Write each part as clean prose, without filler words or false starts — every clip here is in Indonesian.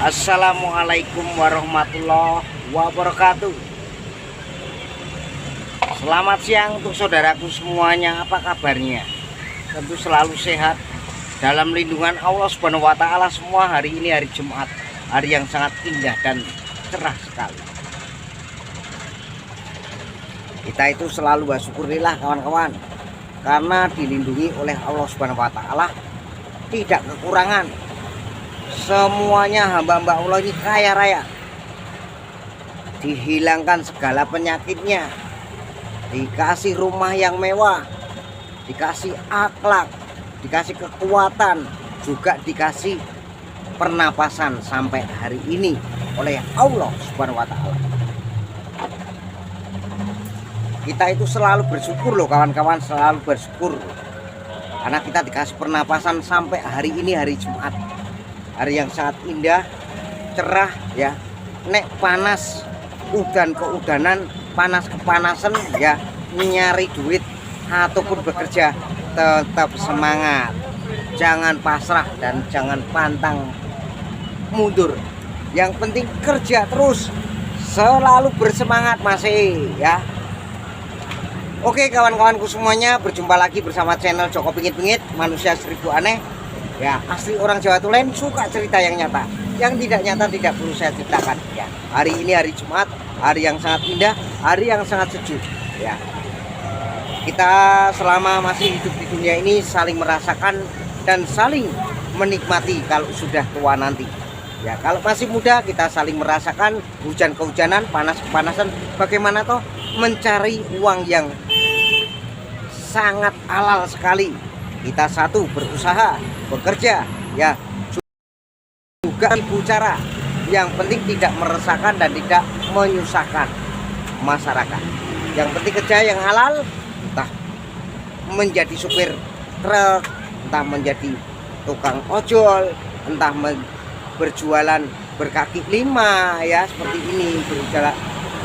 Assalamualaikum warahmatullahi wabarakatuh. Selamat siang untuk saudaraku semuanya. Apa kabarnya? Tentu selalu sehat dalam lindungan Allah Subhanahu wa taala. Semua hari ini hari Jumat, hari yang sangat indah dan cerah sekali. Kita itu selalu bersyukurillah kawan-kawan, karena dilindungi oleh Allah Subhanahu wa taala, tidak kekurangan. Semuanya hamba-hamba Allah ini kaya raya, dihilangkan segala penyakitnya, dikasih rumah yang mewah, dikasih akhlak, dikasih kekuatan, juga dikasih pernapasan sampai hari ini oleh Allah Subhanahu wa taala. Kita itu selalu bersyukur loh kawan-kawan, selalu bersyukur karena kita dikasih pernapasan sampai hari ini, hari Jumat, hari yang sangat indah, cerah ya. Nek panas, udan keudanan, panas kepanasan ya, nyari duit ataupun bekerja, tetap semangat, jangan pasrah dan jangan pantang mundur. Yang penting kerja terus, selalu bersemangat masih ya. Oke kawan-kawanku semuanya, berjumpa lagi bersama channel Joko Pingit-Pingit, manusia seribu aneh. Ya, asli orang Jawa Tulen, suka cerita yang nyata. Yang tidak nyata tidak perlu saya ceritakan ya. Hari ini hari Jumat, hari yang sangat indah, hari yang sangat sejuk ya. Kita selama masih hidup di dunia ini saling merasakan dan saling menikmati kalau sudah tua nanti. Ya, kalau masih muda kita saling merasakan hujan kehujanan, panas kepanasan, bagaimana toh mencari uang yang sangat halal sekali. Kita satu berusaha, bekerja ya, juga ibu cara. Yang penting tidak meresahkan dan tidak menyusahkan masyarakat. Yang penting kerja yang halal, entah menjadi supir truk, entah menjadi tukang ojol, entah berjualan berkaki lima ya, seperti ini,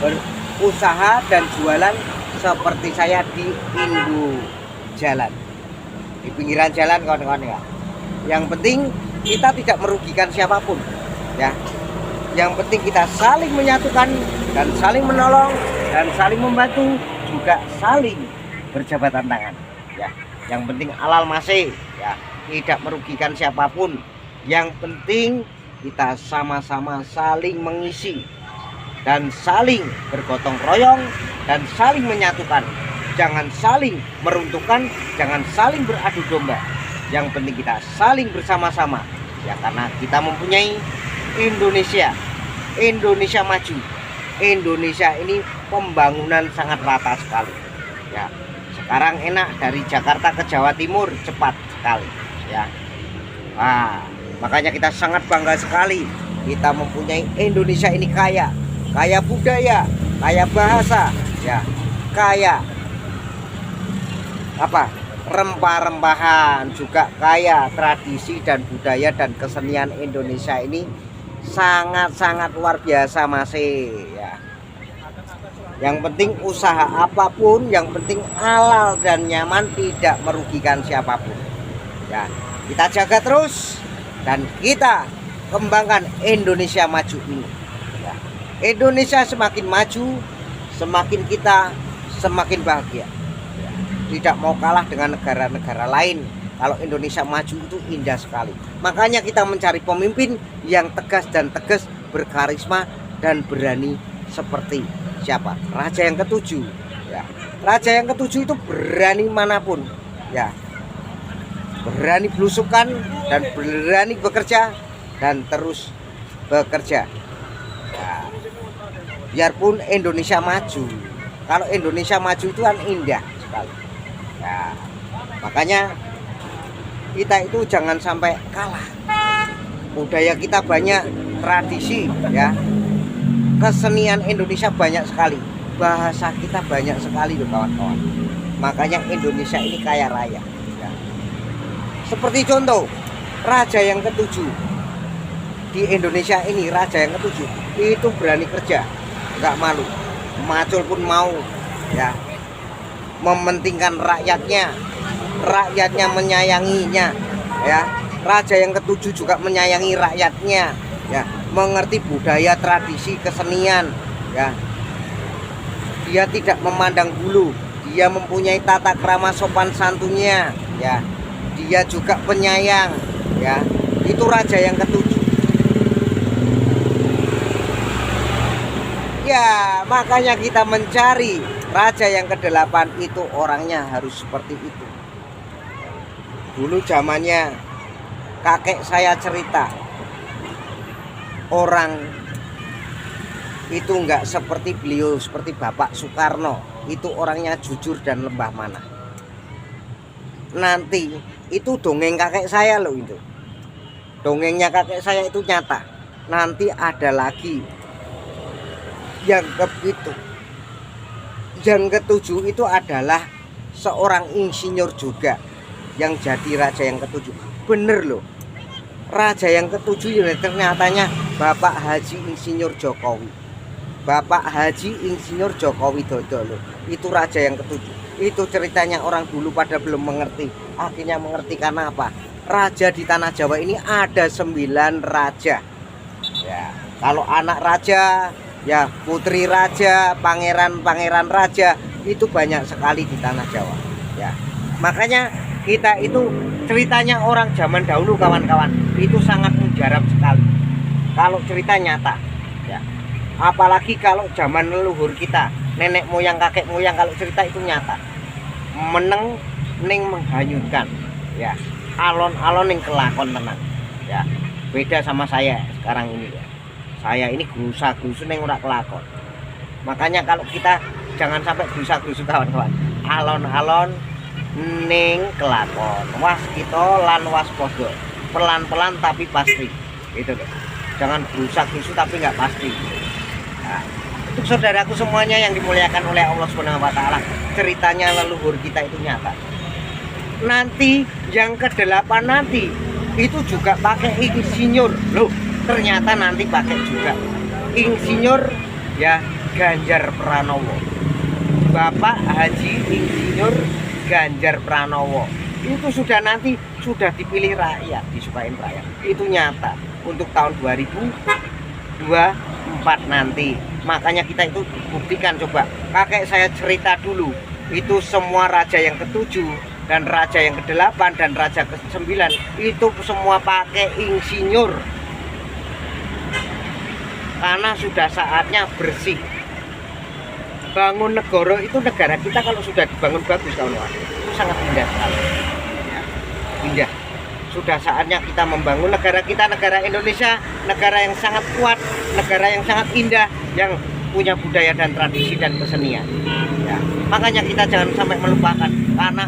berusaha dan jualan seperti saya di Indo jalan, di pinggiran jalan kawan-kawan ya. Yang penting kita tidak merugikan siapapun ya. Yang penting kita saling menyatukan dan saling menolong dan saling membantu, juga saling berjabatan tangan ya. Yang penting halal masih ya, tidak merugikan siapapun. Yang penting kita sama-sama saling mengisi dan saling bergotong royong dan saling menyatukan. Jangan saling meruntuhkan, jangan saling beradu domba. Yang penting kita saling bersama-sama ya, karena kita mempunyai Indonesia maju. Indonesia ini pembangunan sangat rata sekali ya. Sekarang enak, dari Jakarta ke Jawa Timur cepat sekali ya. Nah, makanya kita sangat bangga sekali kita mempunyai Indonesia ini kaya budaya, kaya bahasa ya, kaya rempah-rempahan, juga kaya tradisi dan budaya dan kesenian. Indonesia ini sangat-sangat luar biasa masih ya. Yang penting usaha apapun, yang penting halal dan nyaman, tidak merugikan siapapun ya. Kita jaga terus dan kita kembangkan Indonesia maju ini ya. Indonesia semakin maju, semakin kita semakin bahagia. Tidak mau kalah dengan negara-negara lain. Kalau Indonesia maju itu indah sekali. Makanya kita mencari pemimpin yang tegas dan tegas, berkarisma dan berani seperti siapa? Raja yang ketujuh ya. Raja yang ketujuh itu berani manapun ya. Berani belusukan dan berani bekerja dan terus bekerja ya. Biarpun Indonesia maju, kalau Indonesia maju itu kan indah sekali ya. Makanya kita itu jangan sampai kalah. Budaya kita banyak, tradisi ya, kesenian Indonesia banyak sekali, bahasa kita banyak sekali loh kawan-kawan. Makanya Indonesia ini kaya raya ya. Seperti contoh raja yang ketujuh di Indonesia ini, raja yang ketujuh itu berani kerja, nggak malu, macul pun mau ya, mementingkan rakyatnya menyayanginya ya. Raja yang ketujuh juga menyayangi rakyatnya ya, mengerti budaya, tradisi, kesenian, ya. Dia tidak memandang bulu, dia mempunyai tata krama sopan santunnya, ya. Dia juga penyayang, ya. Itu raja yang ketujuh. Ya, makanya kita mencari raja yang kedelapan itu orangnya harus seperti itu. Dulu zamannya kakek saya cerita, orang itu enggak seperti beliau, seperti Bapak Soekarno. Itu orangnya jujur dan lembah mana. Nanti itu dongeng kakek saya loh itu. Dongengnya kakek saya itu nyata. Nanti ada lagi yang kepitu, yang ketujuh itu adalah seorang insinyur juga yang jadi raja yang ketujuh. Bener loh, raja yang ketujuh ternyatanya Bapak Haji Insinyur Jokowi. Bapak Haji Insinyur Jokowi Dodo loh, itu raja yang ketujuh. Itu ceritanya orang dulu pada belum mengerti, akhirnya mengerti. Karena apa? Raja di tanah Jawa ini ada 9 raja, ya. Kalau anak raja, ya putri raja, pangeran raja, itu banyak sekali di tanah Jawa, ya. Makanya kita itu ceritanya orang zaman dahulu kawan-kawan itu sangat mujarab sekali kalau cerita nyata, ya. Apalagi kalau zaman leluhur kita, nenek moyang, kakek moyang, kalau cerita itu nyata, meneng ning menghanyutkan, ya. Alon-alon ning kelakon tenang, ya. Beda sama saya sekarang ini, ya. Saya ini gerusa-gerusu ning ora kelakon. Makanya kalau kita jangan sampai gerusa-gerusu kawan-kawan. Alon-alon ning kelakon. Was kita lan waspada. Pelan-pelan tapi pasti. Gitu loh. Jangan gerusa-gerusu tapi nggak pasti. Nah, untuk saudaraku semuanya yang dimuliakan oleh Allah Subhanahu wa taala, ceritanya leluhur kita itu nyata. Nanti yang ke-8 nanti itu juga pakai insinyur loh. Ternyata nanti pakai juga insinyur, ya, Ganjar Pranowo. Bapak Haji Insinyur Ganjar Pranowo itu sudah nanti sudah dipilih rakyat, disukain rakyat. Itu nyata untuk tahun 2024 nanti. Makanya kita itu buktikan, coba kakek saya cerita dulu, itu semua raja yang ke-7 dan raja yang ke-8 dan raja ke-9 itu semua pakai insinyur. Karena sudah saatnya bersih. Bangun negara itu, negara kita kalau sudah dibangun bagus kawan-kawan, itu sangat indah sekali, ya. Indah. Sudah saatnya kita membangun negara kita, negara Indonesia, negara yang sangat kuat, negara yang sangat indah, yang punya budaya dan tradisi dan kesenian, ya. Makanya kita jangan sampai melupakan, karena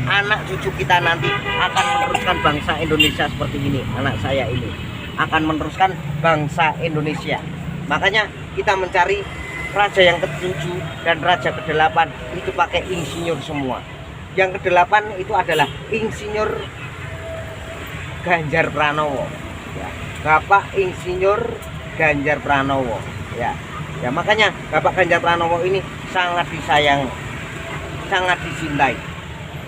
anak cucu kita nanti akan meneruskan bangsa Indonesia seperti ini. Anak saya ini akan meneruskan bangsa Indonesia. Makanya kita mencari raja yang ke-7 dan raja ke-8 itu pakai insinyur semua. Yang ke-8 itu adalah Insinyur Ganjar Pranowo, ya. Bapak Insinyur Ganjar Pranowo, ya. Ya, makanya Bapak Ganjar Pranowo ini sangat disayang, sangat dicintai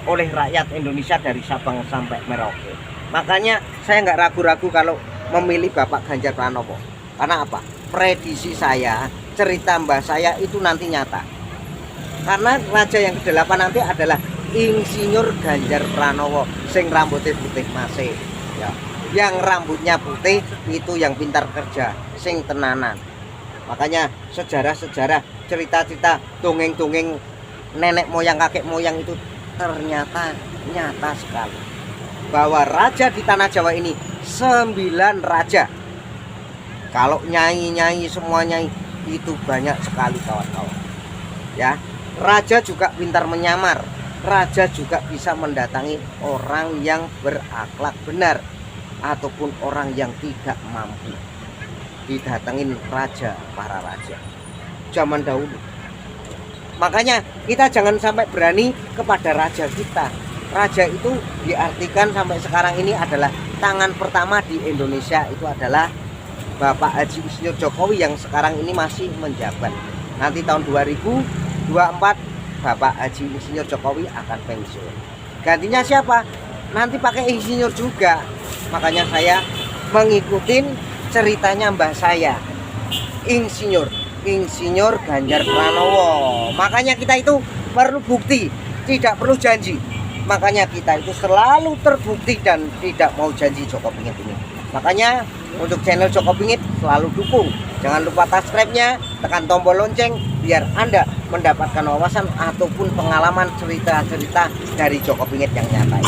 oleh rakyat Indonesia dari Sabang sampai Merauke. Makanya saya nggak ragu-ragu kalau memilih Bapak Ganjar Pranowo. Karena apa? Prediksi saya, cerita mbah saya itu nanti nyata. Karena raja yang ke-8 nanti adalah Insinyur Ganjar Pranowo, sing rambutnya putih masih, ya. Yang rambutnya putih itu yang pintar kerja, sing tenanan. Makanya sejarah-sejarah, cerita-cerita, dongeng-dongeng nenek moyang, kakek moyang itu ternyata nyata sekali. Bahwa raja di tanah Jawa ini 9 raja. Kalau nyanyi-nyanyi semua nyanyi itu banyak sekali kawan-kawan, ya. Raja juga pintar menyamar. Raja juga bisa mendatangi orang yang berakhlak benar ataupun orang yang tidak mampu. Didatengin raja, para raja zaman dahulu. Makanya kita jangan sampai berani kepada raja kita. Raja itu diartikan sampai sekarang ini adalah tangan pertama di Indonesia itu adalah Bapak Haji Insinyur Jokowi yang sekarang ini masih menjabat. Nanti tahun 2024 Bapak Haji Insinyur Jokowi akan pensiun. Gantinya siapa? Nanti pakai insinyur juga. Makanya saya mengikuti ceritanya mbah saya, Insinyur Ganjar Pranowo. Makanya kita itu perlu bukti, tidak perlu janji. Makanya kita itu selalu terbukti dan tidak mau janji Joko Pingit ini. Makanya untuk channel Joko Pingit selalu dukung. Jangan lupa subscribe-nya, tekan tombol lonceng biar Anda mendapatkan wawasan ataupun pengalaman cerita-cerita dari Joko Pingit yang nyata.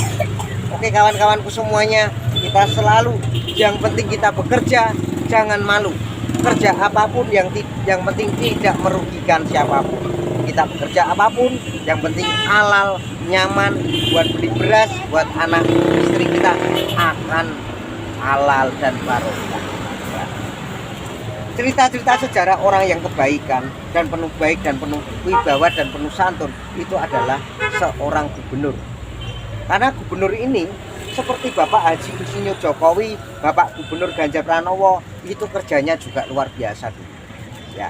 Oke kawan-kawanku semuanya, kita selalu yang penting kita bekerja, jangan malu. Kerja apapun yang penting tidak merugikan siapapun. Kita bekerja apapun yang penting halal, nyaman, buat beli beras, buat anak istri kita akan halal dan barokah. Cerita-cerita sejarah orang yang kebaikan dan penuh baik dan penuh wibawa dan penuh santun itu adalah seorang gubernur. Karena gubernur ini seperti Bapak Haji Insinyur Jokowi, Bapak Gubernur Ganjar Pranowo itu kerjanya juga luar biasa dulu. Ya,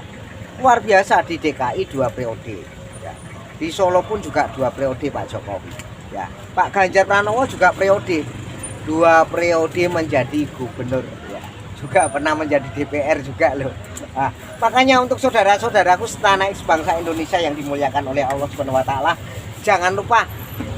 luar biasa di DKI 2 periode. Ya. Di Solo pun juga 2 periode Pak Jokowi. Ya, Pak Ganjar Pranowo juga 2 periode menjadi gubernur. Ya. Juga pernah menjadi DPR juga loh. Nah, makanya untuk saudara-saudaraku setanah bangsa Indonesia yang dimuliakan oleh Allah Subhanahu wa taala, jangan lupa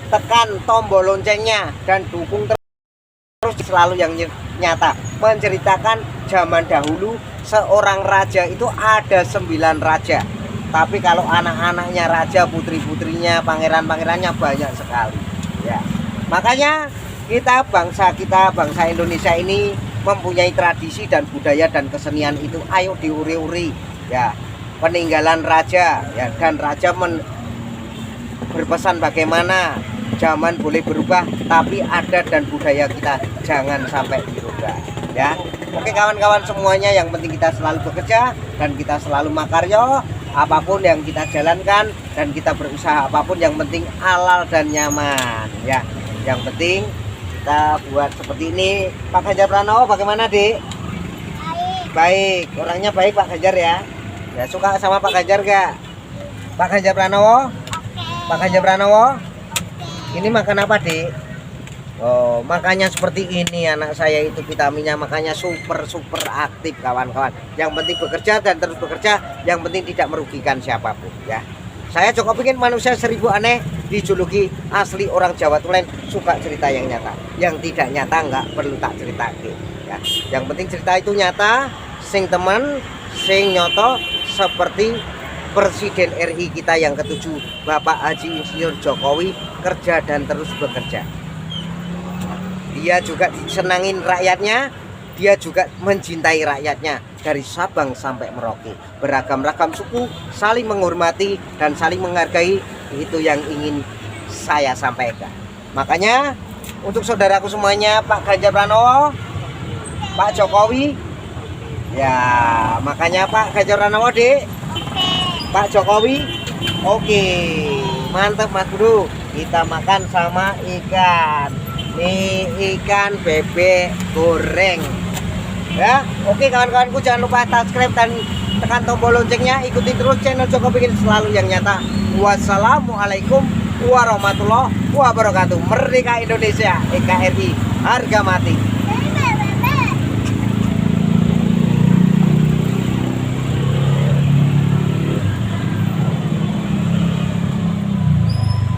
tekan tombol loncengnya dan dukung terus selalu yang nyata, menceritakan zaman dahulu seorang raja itu ada 9 raja, tapi kalau anak-anaknya raja, putri-putrinya, pangeran-pangerannya banyak sekali ya. Makanya bangsa Indonesia ini mempunyai tradisi dan budaya dan kesenian itu ayo diuri-uri ya, peninggalan raja ya, dan raja berpesan bagaimana zaman boleh berubah tapi adat dan budaya kita jangan sampai dirubah ya. Oke kawan-kawan semuanya, yang penting kita selalu bekerja dan kita selalu makaryo, apapun yang kita jalankan dan kita berusaha apapun yang penting halal dan nyaman ya. Yang penting kita buat seperti ini. Pak Ganjar Pranowo bagaimana Dek? Baik, orangnya baik Pak Ganjar ya. Ya suka sama Pak Ganjar gak? Pak Ganjar Pranowo? Pak Ganjar Pranowo? Ini makan apa Dek? Oh, makanya seperti ini anak saya itu vitaminnya, makanya super aktif kawan-kawan. Yang penting bekerja dan terus bekerja, yang penting tidak merugikan siapapun ya. Saya Joko Pingit, manusia 1000 aneh, dijuluki asli orang Jawa Tulen, suka cerita yang nyata. Yang tidak nyata nggak perlu tak ceritakan ya. Yang penting cerita itu nyata, sing teman, sing nyoto, seperti Presiden RI kita yang ke-7 Bapak Haji Insinyur Jokowi, kerja dan terus bekerja. Dia juga disenangin rakyatnya, dia juga mencintai rakyatnya dari Sabang sampai Merauke. Beragam-ragam suku saling menghormati dan saling menghargai, itu yang ingin saya sampaikan. Makanya untuk saudaraku semuanya, Pak Ganjar Pranowo, Pak Jokowi, ya makanya Pak Ganjar Pranowo Dek, Pak Jokowi, oke, mantap Mas Bro. Kita makan sama ikan. Nih ikan bebek goreng. Ya, oke kawan-kawanku, jangan lupa subscribe dan tekan tombol loncengnya. Ikuti terus channel Joko Pingit selalu yang nyata. Wassalamualaikum warahmatullahi wabarakatuh. Merdeka Indonesia, NKRI, harga mati.